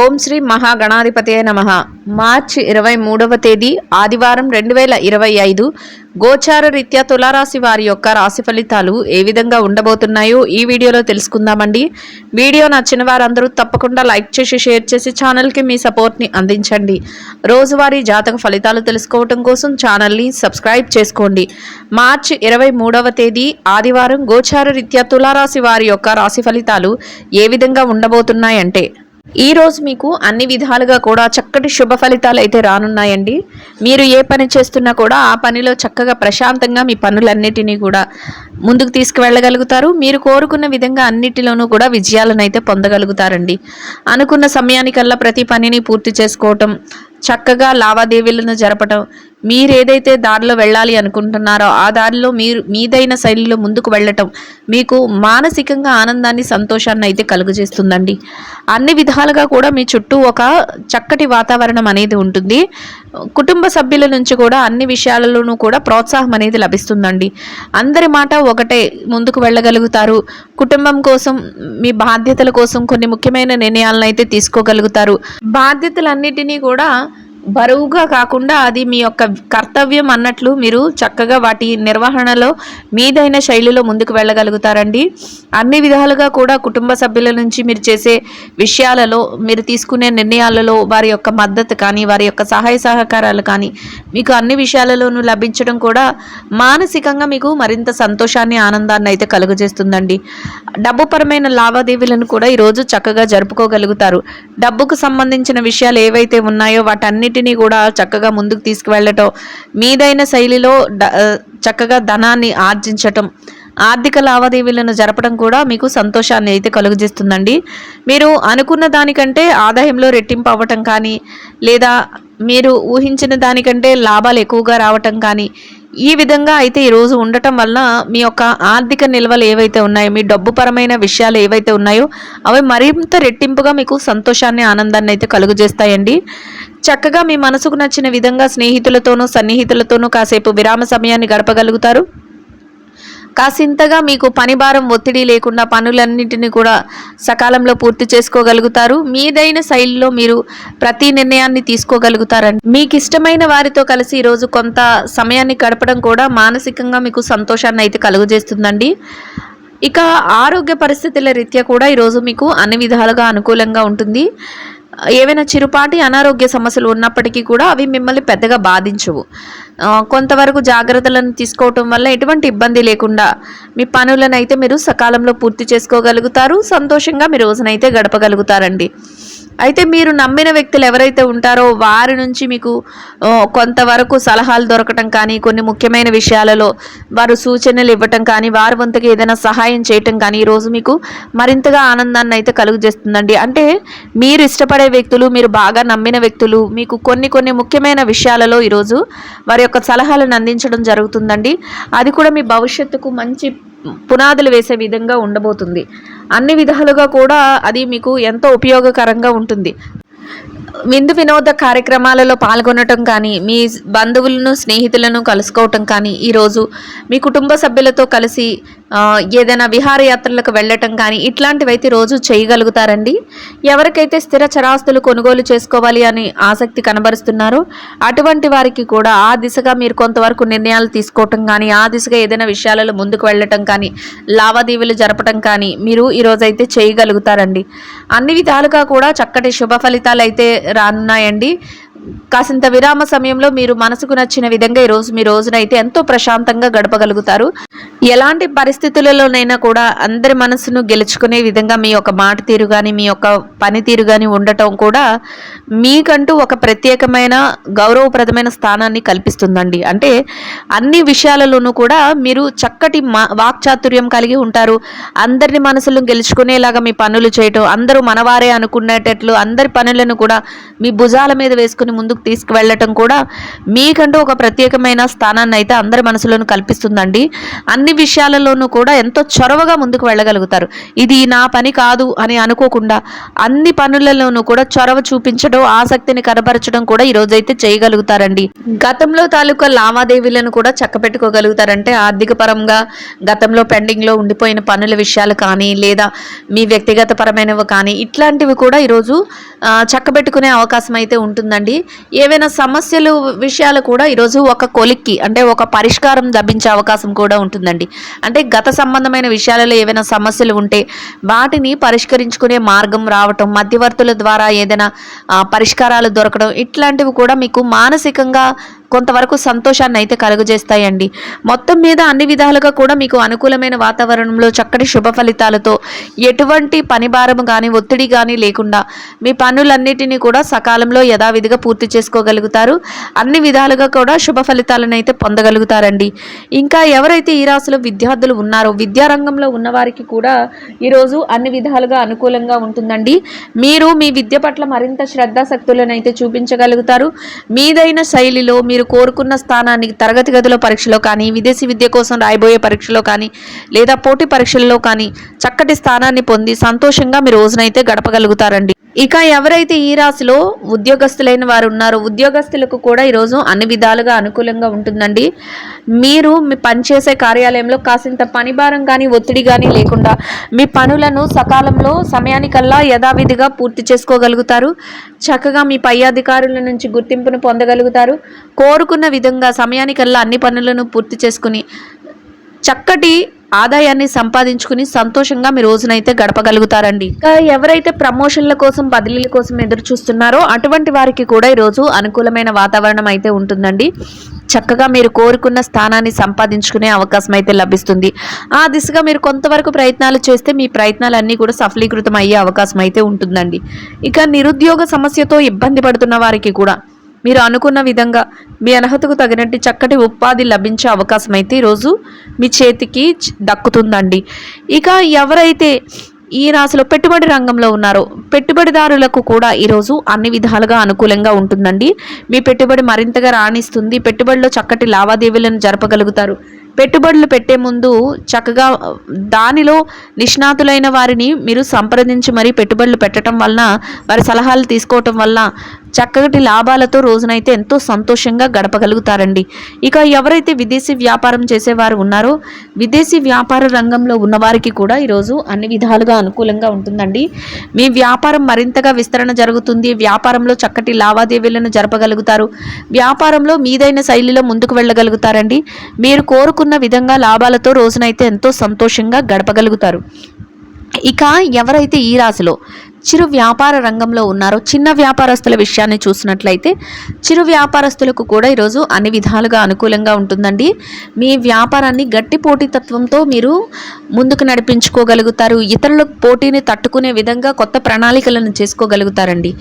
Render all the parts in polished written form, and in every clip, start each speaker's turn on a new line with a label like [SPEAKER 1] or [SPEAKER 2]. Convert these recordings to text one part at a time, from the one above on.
[SPEAKER 1] ఓం శ్రీ మహాగణాధిపతయ నమః. మార్చి 23వ తేదీ ఆదివారం 2025 గోచార రీత్యా తులారాశి వారి యొక్క రాశి ఫలితాలు ఏ విధంగా ఉండబోతున్నాయో ఈ వీడియోలో తెలుసుకుందామండి. వీడియో నచ్చిన వారందరూ తప్పకుండా లైక్ చేసి షేర్ చేసి ఛానల్కి మీ సపోర్ట్ని అందించండి. రోజువారీ జాతక ఫలితాలు తెలుసుకోవటం కోసం ఛానల్ని సబ్స్క్రైబ్ చేసుకోండి. మార్చి 23వ తేదీ ఆదివారం గోచార రీత్యా తులారాశి వారి యొక్క రాశి ఫలితాలు ఏ విధంగా ఉండబోతున్నాయంటే, ఈ రోజు మీకు అన్ని విధాలుగా కూడా చక్కటి శుభ ఫలితాలు అయితే రానున్నాయండి. మీరు ఏ పని చేస్తున్నా కూడా ఆ పనిలో చక్కగా ప్రశాంతంగా మీ పనులన్నిటినీ కూడా ముందుకు తీసుకువెళ్ళగలుగుతారు. మీరు కోరుకున్న విధంగా అన్నిటిలోనూ కూడా విజయాలను అయితే పొందగలుగుతారండి. అనుకున్న సమయానికల్లా ప్రతి పనిని పూర్తి చేసుకోవటం, చక్కగా లావాదేవీలను జరపటం, మీరు ఏదైతే దారిలో వెళ్ళాలి అనుకుంటున్నారో ఆ దారిలో మీరు మీదైన శైలిలో ముందుకు వెళ్ళటం మీకు మానసికంగా ఆనందాన్ని, సంతోషాన్ని అయితే కలుగజేస్తుందండి. అన్ని విధాలుగా కూడా మీ చుట్టూ ఒక చక్కటి వాతావరణం అనేది ఉంటుంది. కుటుంబ సభ్యుల నుంచి కూడా అన్ని విషయాలలోనూ కూడా ప్రోత్సాహం అనేది లభిస్తుందండి. అందరి మాట ఒకటే, ముందుకు వెళ్ళగలుగుతారు. కుటుంబం కోసం, మీ బాధ్యతల కోసం కొన్ని ముఖ్యమైన నిర్ణయాలను అయితే తీసుకోగలుగుతారు. బాధ్యతలన్నిటినీ కూడా బరువుగా కాకుండా అది మీ యొక్క కర్తవ్యం అన్నట్లు మీరు చక్కగా వాటి నిర్వహణలో మీదైన శైలిలో ముందుకు వెళ్ళగలుగుతారండి. అన్ని విధాలుగా కూడా కుటుంబ సభ్యుల నుంచి మీరు చేసే విషయాలలో, మీరు తీసుకునే నిర్ణయాలలో వారి యొక్క మద్దతు కానీ, వారి యొక్క సహాయ సహకారాలు కానీ మీకు అన్ని విషయాలలోనూ లభించడం కూడా మానసికంగా మీకు మరింత సంతోషాన్ని, ఆనందాన్ని అయితే కలుగజేస్తుందండి. డబ్బుపరమైన లావాదేవీలను కూడా ఈరోజు చక్కగా జరుపుకోగలుగుతారు. డబ్బుకు సంబంధించిన విషయాలు ఏవైతే ఉన్నాయో వాటన్నిటినీ కూడా చక్కగా ముందుకు తీసుకువెళ్ళటం, మీదైన శైలిలో చక్కగా ధనాన్ని ఆర్జించటం, ఆర్థిక లావాదేవీలను జరపడం కూడా మీకు సంతోషాన్ని అయితే కలుగజేస్తుందండి. మీరు అనుకున్న దానికంటే ఆదాయంలో రెట్టింపు అవ్వటం కానీ, లేదా మీరు ఊహించిన దానికంటే లాభాలు ఎక్కువగా రావటం కానీ, ఈ విధంగా అయితే ఈరోజు ఉండటం వలన మీ యొక్క ఆర్థిక నిల్వలు ఏవైతే ఉన్నాయో, మీ డబ్బుపరమైన విషయాలు ఏవైతే ఉన్నాయో అవి మరింత రెట్టింపుగా మీకు సంతోషాన్ని, ఆనందాన్ని అయితే కలుగజేస్తాయండి. చక్కగా మీ మనసుకు నచ్చిన విధంగా స్నేహితులతోనూ, సన్నిహితులతోనూ కాసేపు విరామ సమయాన్ని గడపగలుగుతారు. కాసింతగా మీకు పని భారం, ఒత్తిడి లేకుండా పనులన్నింటినీ కూడా సకాలంలో పూర్తి చేసుకోగలుగుతారు. మీదైన శైలిలో మీరు ప్రతి నిర్ణయాన్ని తీసుకోగలుగుతారండి. మీకు ఇష్టమైన వారితో కలిసి ఈరోజు కొంత సమయాన్ని గడపడం కూడా మానసికంగా మీకు సంతోషాన్ని అయితే కలుగజేస్తుందండి. ఇక ఆరోగ్య పరిస్థితుల రీత్యా కూడా ఈరోజు మీకు అన్ని విధాలుగా అనుకూలంగా ఉంటుంది. ఏవైనా చిరుపాటి అనారోగ్య సమస్యలు ఉన్నప్పటికీ కూడా అవి మిమ్మల్ని పెద్దగా బాధించవు. కొంతవరకు జాగ్రత్తలను తీసుకోవటం వల్ల ఎటువంటి ఇబ్బంది లేకుండా మీ పనులను అయితే మీరు సకాలంలో పూర్తి చేసుకోగలుగుతారు. సంతోషంగా మీ రోజునైతే గడపగలుగుతారండి. అయితే మీరు నమ్మిన వ్యక్తులు ఎవరైతే ఉంటారో వారి నుంచి మీకు కొంతవరకు సలహాలు దొరకటం కానీ, కొన్ని ముఖ్యమైన విషయాలలో వారు సూచనలు ఇవ్వటం కానీ, వారి వంతుకి ఏదైనా సహాయం చేయటం కానీ ఈరోజు మీకు మరింతగా ఆనందాన్ని అయితే కలుగజేస్తుందండి. అంటే మీరు ఇష్టపడే వ్యక్తులు, మీరు బాగా నమ్మిన వ్యక్తులు మీకు కొన్ని ముఖ్యమైన విషయాలలో ఈరోజు వారి యొక్క సలహాలను అందించడం జరుగుతుందండి. అది కూడా మీ భవిష్యత్తుకు మంచి పునాదులు వేసే విధంగా ఉండబోతుంది. అన్ని విధాలుగా కూడా అది మీకు ఎంతో ఉపయోగకరంగా ఉంటుంది. విందు వినోద కార్యక్రమాలలో పాల్గొనటం కానీ, మీ బంధువులను, స్నేహితులను కలుసుకోవటం కానీ, ఈరోజు మీ కుటుంబ సభ్యులతో కలిసి ఏదైనా విహారయాత్రలకు వెళ్ళటం కానీ ఇట్లాంటివైతే రోజు చేయగలుగుతారండి. ఎవరికైతే స్థిర చరాస్తులు కొనుగోలు చేసుకోవాలి అని ఆసక్తి కనబరుస్తున్నారో అటువంటి వారికి కూడా ఆ దిశగా మీరు కొంతవరకు నిర్ణయాలు తీసుకోవటం కానీ, ఆ దిశగా ఏదైనా విషయాలలో ముందుకు వెళ్ళటం కానీ, లావాదేవీలు జరపటం కానీ మీరు ఈరోజైతే చేయగలుగుతారండి. అన్ని విధాలుగా కూడా చక్కటి శుభ ఫలితాలు అయితే రానున్నాయండి. కాసింత విరామ సమయంలో మీరు మనసుకు నచ్చిన విధంగా ఈరోజు మీ రోజునైతే ఎంతో ప్రశాంతంగా గడపగలుగుతారు. ఎలాంటి పరిస్థితులలోనైనా కూడా అందరి మనసును గెలుచుకునే విధంగా మీ యొక్క మాట తీరు కానీ, మీ యొక్క పనితీరు కానీ ఉండటం కూడా మీకంటూ ఒక ప్రత్యేకమైన గౌరవప్రదమైన స్థానాన్ని కల్పిస్తుందండి. అంటే అన్ని విషయాలలోనూ కూడా మీరు చక్కటి వాక్చాతుర్యం కలిగి ఉంటారు. అందరిని మనసులను గెలుచుకునేలాగా మీ పనులు చేయటం, అందరూ మనవారే అనుకునేటట్లు అందరి పనులను కూడా మీ భుజాల మీద వేసుకుని ముందుకు తీసుకువెళ్ళటం కూడా మీకంటూ ఒక ప్రత్యేకమైన స్థానాన్ని అయితే అందరి మనసులను కల్పిస్తుందండి. అన్ని అన్ని విషయాలలోనూ కూడా ఎంతో చొరవగా ముందుకు వెళ్ళగలుగుతారు. ఇది నా పని కాదు అని అనుకోకుండా అన్ని పనులలోనూ కూడా చొరవ చూపించడం, ఆసక్తిని కనబరచడం కూడా ఈ రోజైతే చేయగలుగుతారండి. గతంలో తాలూకా లావాదేవీలను కూడా చక్కబెట్టుకోగలుగుతారంటే ఆర్థిక పరంగా గతంలో పెండింగ్లో ఉండిపోయిన పనుల విషయాలు కానీ లేదా మీ వ్యక్తిగత పరమైనవి కానీ ఇట్లాంటివి కూడా ఈరోజు చక్కబెట్టుకునే అవకాశం అయితే ఉంటుందండి. ఏవైనా సమస్యలు విషయాలు కూడా ఈరోజు ఒక కొలిక్కి అంటే ఒక పరిష్కారం లభించే అవకాశం కూడా ఉంటుందండి. అంటే గత సంబంధమైన విషయాలలో ఏవైనా సమస్యలు ఉంటే వాటిని పరిష్కరించుకునే మార్గం రావటం, మధ్యవర్తుల ద్వారా ఏదైనా పరిష్కారాలు దొరకడం ఇట్లాంటివి కూడా మీకు మానసికంగా కొంతవరకు సంతోషాన్ని అయితే కలుగజేస్తాయండి. మొత్తం మీద అన్ని విధాలుగా కూడా మీకు అనుకూలమైన వాతావరణంలో చక్కటి శుభ ఫలితాలతో ఎటువంటి పని భారం కానీ ఒత్తిడి కానీ లేకుండా మీ పనులన్నిటినీ కూడా సకాలంలో యథావిధిగా పూర్తి చేసుకోగలుగుతారు. అన్ని విధాలుగా కూడా శుభ ఫలితాలను అయితే పొందగలుగుతారండి. ఇంకా ఎవరైతే ఈ రాశిలో విద్యార్థులు ఉన్నారో విద్యారంగంలో ఉన్నవారికి కూడా ఈరోజు అన్ని విధాలుగా అనుకూలంగా ఉంటుందండి. మీరు మీ విద్య పట్ల మరింత శ్రద్ధాశక్తులను అయితే చూపించగలుగుతారు. మీదైన శైలిలో మీరు కోరుకున్న స్థానాన్ని తరగతి గదిలో పరీక్షలో కానీ విదేశీ విద్య కోసం రాయబోయే పరీక్షలో కానీ లేదా పోటీ పరీక్షల్లో కానీ చక్కటి స్థానాన్ని పొంది సంతోషంగా మీ రోజునైతే గడపగలుగుతారండి. ఇక ఎవరైతే ఈ రాశిలో ఉద్యోగస్తులైన వారు ఉన్నారో ఉద్యోగస్తులకు కూడా ఈరోజు అన్ని విధాలుగా అనుకూలంగా ఉంటుందండి. మీరు మీ పనిచేసే కార్యాలయంలో కాసింత పని భారం కానీ ఒత్తిడి కానీ లేకుండా మీ పనులను సకాలంలో సమయానికల్లా యథావిధిగా పూర్తి చేసుకోగలుగుతారు. చక్కగా మీ పై అధికారుల నుంచి గుర్తింపును పొందగలుగుతారు. కోరుకున్న విధంగా సమయానికల్లా అన్ని పనులను పూర్తి చేసుకుని చక్కటి ఆదాయాన్ని సంపాదించుకుని సంతోషంగా మీ రోజునైతే గడపగలుగుతారండి. ఇంకా ఎవరైతే ప్రమోషన్ల కోసం బదిలీల కోసం ఎదురు చూస్తున్నారో అటువంటి వారికి కూడా ఈరోజు అనుకూలమైన వాతావరణం అయితే ఉంటుందండి. చక్కగా మీరు కోరుకున్న స్థానాన్ని సంపాదించుకునే అవకాశం అయితే లభిస్తుంది. ఆ దిశగా మీరు కొంతవరకు ప్రయత్నాలు చేస్తే మీ ప్రయత్నాలన్నీ కూడా సఫలీకృతం అయ్యే అవకాశం అయితే ఉంటుందండి. ఇక నిరుద్యోగ సమస్యతో ఇబ్బంది పడుతున్న వారికి కూడా మీరు అనుకున్న విధంగా మీ అర్హతకు తగినట్టు చక్కటి ఉపాధి లభించే అవకాశం అయితే ఈరోజు మీ చేతికి దక్కుతుందండి. ఇక ఎవరైతే ఈ రాశిలో పెట్టుబడి రంగంలో ఉన్నారో పెట్టుబడిదారులకు కూడా ఈరోజు అన్ని విధాలుగా అనుకూలంగా ఉంటుందండి. మీ పెట్టుబడి మరింతగా రాణిస్తుంది. పెట్టుబడిలో చక్కటి లావాదేవీలను జరపగలుగుతారు. పెట్టుబడులు పెట్టే ముందు చక్కగా దానిలో నిష్ణాతులైన వారిని మీరు సంప్రదించి మరీ పెట్టుబడులు పెట్టడం వలన వారి సలహాలు తీసుకోవటం వల్ల చక్కటి లాభాలతో రోజునైతే ఎంతో సంతోషంగా గడపగలుగుతారండి. ఇక ఎవరైతే విదేశీ వ్యాపారం చేసేవారు ఉన్నారో విదేశీ వ్యాపార రంగంలో ఉన్నవారికి కూడా ఈరోజు అన్ని విధాలుగా అనుకూలంగా ఉంటుందండి. మీ వ్యాపారం మరింతగా విస్తరణ జరుగుతుంది. వ్యాపారంలో చక్కటి లావాదేవీలను జరపగలుగుతారు. వ్యాపారంలో మీదైన శైలిలో ముందుకు వెళ్ళగలుగుతారండి. మీరు కోరుకున్న విధంగా లాభాలతో రోజునైతే ఎంతో సంతోషంగా గడపగలుగుతారు. ఇక ఎవరైతే ఈ రాశిలో చిరు వ్యాపార రంగంలో ఉన్నారో చిన్న వ్యాపారస్తుల విషయాన్ని చూసినట్లయితే చిరు వ్యాపారస్తులకు కూడా ఈరోజు అన్ని విధాలుగా అనుకూలంగా ఉంటుందండి. మీ వ్యాపారాన్ని గట్టి పోటీతత్వంతో మీరు ముందుకు నడిపించుకోగలుగుతారు. ఇతరుల పోటీని తట్టుకునే విధంగా కొత్త ప్రణాళికలను చేసుకోగలుగుతారండి.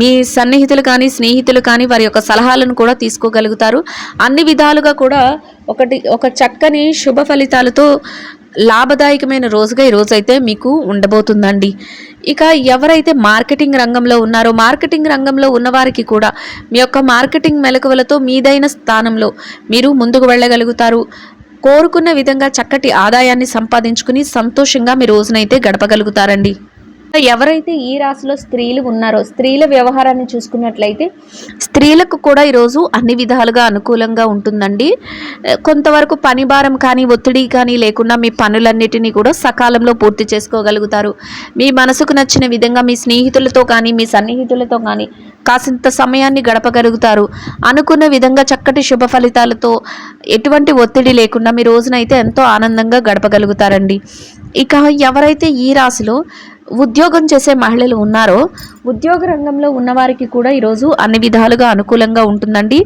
[SPEAKER 1] మీ సన్నిహితులు కానీ స్నేహితులు కానీ వారి యొక్క సలహాలను కూడా తీసుకోగలుగుతారు. అన్ని విధాలుగా కూడా ఒక చక్కని శుభ ఫలితాలతో లాభదాయకమైన రోజుగా ఈ రోజైతే మీకు ఉండబోతుందండి. ఇక ఎవరైతే మార్కెటింగ్ రంగంలో ఉన్నారో మార్కెటింగ్ రంగంలో ఉన్నవారికి కూడా మీ యొక్క మార్కెటింగ్ మెలకువలతో మీదైన స్థానంలో మీరు ముందుకు వెళ్ళగలుగుతారు. కోరుకున్న విధంగా చక్కటి ఆదాయాన్ని సంపాదించుకుని సంతోషంగా మీ రోజునైతే గడపగలుగుతారండి. ఎవరైతే ఈ రాశిలో స్త్రీలు ఉన్నారో స్త్రీల వ్యవహారాన్ని చూసుకున్నట్లయితే స్త్రీలకు కూడా ఈరోజు అన్ని విధాలుగా అనుకూలంగా ఉంటుందండి. కొంతవరకు పని భారం కానీ ఒత్తిడి కానీ లేకుండా మీ పనులన్నిటినీ కూడా సకాలంలో పూర్తి చేసుకోగలుగుతారు. మీ మనసుకు నచ్చిన విధంగా మీ స్నేహితులతో కానీ మీ సన్నిహితులతో కానీ కాసింత సమయాన్ని గడపగలుగుతారు. అనుకున్న విధంగా చక్కటి శుభ ఫలితాలతో ఎటువంటి ఒత్తిడి లేకుండా మీ రోజునైతే ఎంతో ఆనందంగా గడపగలుగుతారండి. ఇక ఎవరైతే ఈ రాశిలో ఉద్యోగం చేసే మహిళలు ఉన్నారో ఉద్యోగ రంగంలో ఉన్నవారికి కూడా ఈరోజు అన్ని విధాలుగా అనుకూలంగా ఉంటుందండి.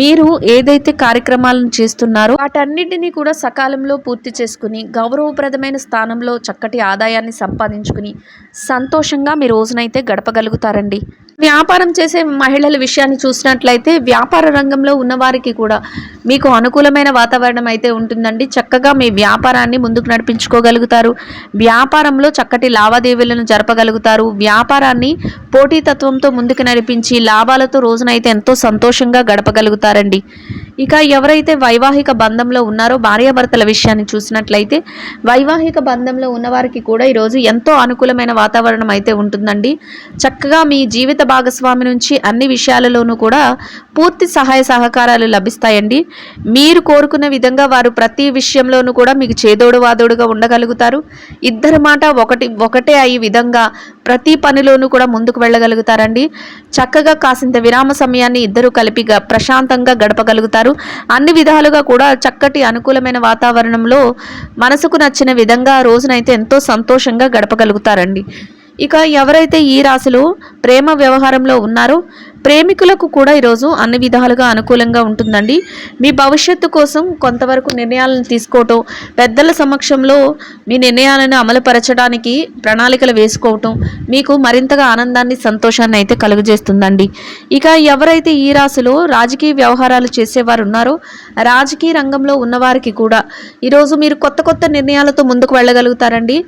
[SPEAKER 1] మీరు ఏదైతే కార్యక్రమాలను చేస్తున్నారో వాటన్నిటినీ కూడా సకాలంలో పూర్తి చేసుకుని గౌరవప్రదమైన స్థానంలో చక్కటి ఆదాయాన్ని సంపాదించుకుని సంతోషంగా మీ రోజునైతే గడపగలుగుతారండి. వ్యాపారం చేసే మహిళల విషయాన్ని చూసినట్లయితే వ్యాపార రంగంలో ఉన్నవారికి కూడా మీకు అనుకూలమైన వాతావరణం అయితే ఉంటుందండి. చక్కగా మీ వ్యాపారాన్ని ముందుకు నడిపించుకోగలుగుతారు. వ్యాపారంలో చక్కటి లావాదేవీలను జరపగలుగుతారు. వ్యాపారాన్ని పోటీతత్వంతో ముందుకు నడిపించి లాభాలతో రోజునైతే ఎంతో సంతోషంగా గడపగలుగుతారండి. ఇక ఎవరైతే వైవాహిక బంధంలో ఉన్నారో భార్యాభర్తల విషయాన్ని చూసినట్లయితే వైవాహిక బంధంలో ఉన్నవారికి కూడా ఈరోజు ఎంతో అనుకూలమైన వాతావరణం అయితే ఉంటుందండి. చక్కగా మీ జీవిత భాగస్వామి నుంచి అన్ని విషయాలలోనూ కూడా పూర్తి సహాయ సహకారాలు లభిస్తాయండి. మీరు కోరుకున్న విధంగా వారు ప్రతి విషయంలోనూ కూడా మీకు చేదోడు వాదోడుగా ఉండగలుగుతారు. ఇద్దరి మాట ఒకటే అయ్యే విధంగా ప్రతి పనిలోనూ కూడా ముందుకు వెళ్ళగలుగుతారండి. చక్కగా కాసింత విరామ సమయాన్ని ఇద్దరు కలిపి ప్రశాంతంగా గడపగలుగుతారు. అన్ని విధాలుగా కూడా చక్కటి అనుకూలమైన వాతావరణంలో మనసుకు నచ్చిన విధంగా రోజునైతే ఎంతో సంతోషంగా గడపగలుగుతారండి. ఇక ఎవరైతే ఈ రాశిలో ప్రేమ వ్యవహారంలో ఉన్నారో ప్రేమికులకు కూడా ఈరోజు అన్ని విధాలుగా అనుకూలంగా ఉంటుందండి. మీ భవిష్యత్తు కోసం కొంతవరకు నిర్ణయాలను తీసుకోవటం, పెద్దల సమక్షంలో మీ నిర్ణయాలను అమలుపరచడానికి ప్రణాళికలు వేసుకోవటం మీకు మరింతగా ఆనందాన్ని సంతోషాన్ని అయితే కలుగజేస్తుందండి. ఇక ఎవరైతే ఈ రాశిలో రాజకీయ వ్యవహారాలు చేసేవారు ఉన్నారో రాజకీయ రంగంలో ఉన్నవారికి కూడా ఈరోజు మీరు కొత్త నిర్ణయాలతో ముందుకు వెళ్ళగలుగుతారండి.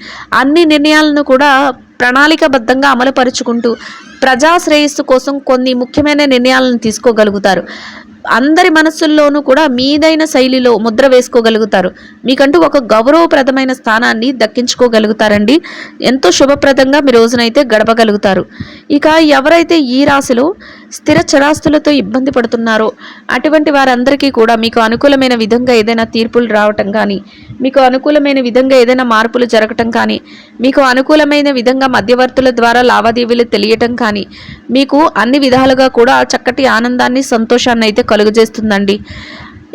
[SPEAKER 1] అన్ని నిర్ణయాలను కూడా ప్రణాళికబద్ధంగా అమలుపరుచుకుంటూ ప్రజా శ్రేయస్సు కోసం కొన్ని ముఖ్యమైన నిర్ణయాలను తీసుకోగలుగుతారు. అందరి మనస్సుల్లోనూ కూడా మీదైన శైలిలో ముద్ర వేసుకోగలుగుతారు. మీకంటూ ఒక గౌరవప్రదమైన స్థానాన్ని దక్కించుకోగలుగుతారండి. ఎంతో శుభప్రదంగా మీ రోజునైతే గడపగలుగుతారు. ఇక ఎవరైతే ఈ రాశిలో స్థిర చరాస్తులతో ఇబ్బంది పడుతున్నారో అటువంటి వారందరికీ కూడా మీకు అనుకూలమైన విధంగా ఏదైనా తీర్పులు రావటం కానీ, మీకు అనుకూలమైన విధంగా ఏదైనా మార్పులు జరగటం కానీ, మీకు అనుకూలమైన విధంగా మధ్యవర్తుల ద్వారా లావాదేవీలు తెలియటం కానీ మీకు అన్ని విధాలుగా కూడా చక్కటి ఆనందాన్ని సంతోషాన్ని అయితే కలుగజేస్తుందండి.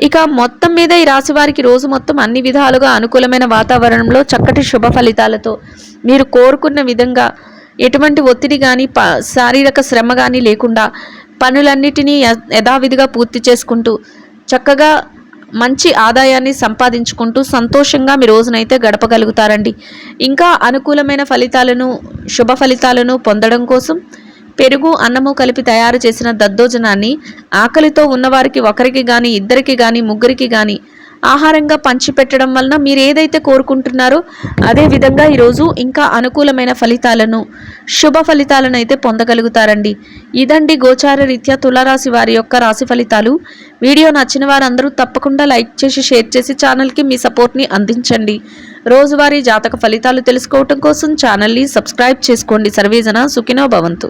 [SPEAKER 1] ఇక మొత్తం మీద ఈ రాశి వారికి రోజు మొత్తం అన్ని విధాలుగా అనుకూలమైన వాతావరణంలో చక్కటి శుభ ఫలితాలతో మీరు కోరుకున్న విధంగా ఎటువంటి ఒత్తిడి కానీ శారీరక శ్రమ కానీ లేకుండా పనులన్నిటినీ యథావిధిగా పూర్తి చేసుకుంటూ చక్కగా మంచి ఆదాయాన్ని సంపాదించుకుంటూ సంతోషంగా మీ రోజునైతే గడపగలుగుతారండి. ఇంకా అనుకూలమైన ఫలితాలను శుభ ఫలితాలను పొందడం కోసం పెరుగు అన్నము కలిపి తయారు చేసిన దద్దోజనాన్ని ఆకలితో ఉన్నవారికి ఒకరికి కానీ ఇద్దరికి కానీ ముగ్గురికి కానీ ఆహారంగా పంచిపెట్టడం వలన మీరు ఏదైతే కోరుకుంటున్నారో అదే విధంగా ఈరోజు ఇంకా అనుకూలమైన ఫలితాలను శుభ ఫలితాలను అయితే పొందగలుగుతారండి. ఇదండి గోచార రీత్యా తులారాశి వారి యొక్క రాశి ఫలితాలు. వీడియో నచ్చిన వారందరూ తప్పకుండా లైక్ చేసి షేర్ చేసి ఛానల్కి మీ సపోర్ట్ని అందించండి. రోజువారీ జాతక ఫలితాలు తెలుసుకోవటం కోసం ఛానల్ని సబ్స్క్రైబ్ చేసుకోండి. సర్వేజన సుఖినో భవంతు.